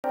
И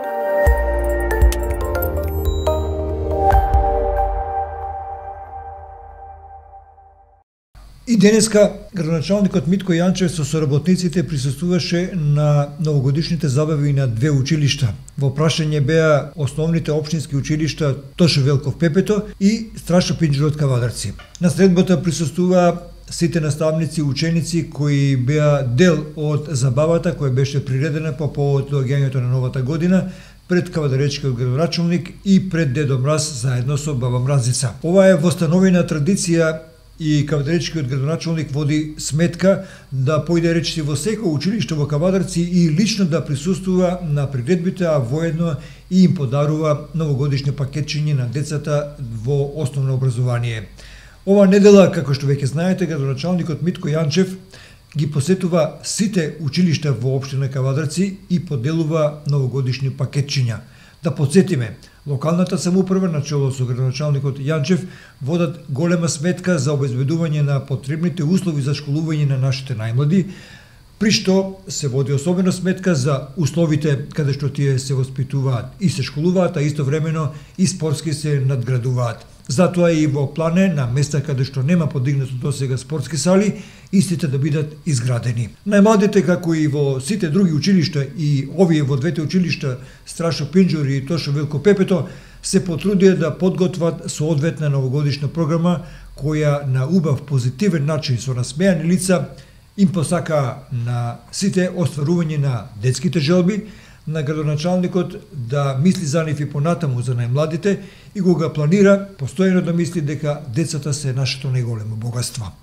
денеска градоначалникот Митко Јанчев со соработниците присуствуваше на новогодишните забави на две училишта. Во прашање беа основните општински училишта Тошо Велков Пепето и Страшо Пинџур од Кавадарци. На средбата присуствуваа сите наставници и ученици кои беа дел од забавата која беше приредена по повод доаѓањето на новата година пред кавадаречкиот градоначалник и пред Дедо Мраз заедно со баба Мразица. Ова е востановена традиција и кавадаречкиот градоначалник води сметка да појде речиси во секој училиште во Кавадарци и лично да присуствува на приредбите, а воедно и им подарува новогодишни пакетчиња на децата во основно образование. Ова недела, како што веќе знаете, градоначалникот Митко Јанчев ги посетува сите училишта во општина Кавадарци и поделува новогодишни пакетчиња. Да подсетиме, локалната самоуправа на чело со градоначалникот Јанчев водат голема сметка за обезбедување на потребните услови за школување на нашите најмлади, при што се води особена сметка за условите каде што тие се воспитуваат и се школуваат, а истовремено и спортски се надградуваат. Затоа и во плане на места каде што нема подигнато досега спортски сали, истите да бидат изградени. Најмладите, како и во сите други училишта и овие во двете училишта Страшо Пинџур и Тошо Велко Пепето, се потрудија да подготват соодветна новогодишна програма која на убав позитивен начин со насмеани лица им посакаа на сите остварување на детските желби, на градоначалникот да мисли за нив и понатаму за најмладите и кога планира постојано да мисли дека децата се нашето најголемо богатство.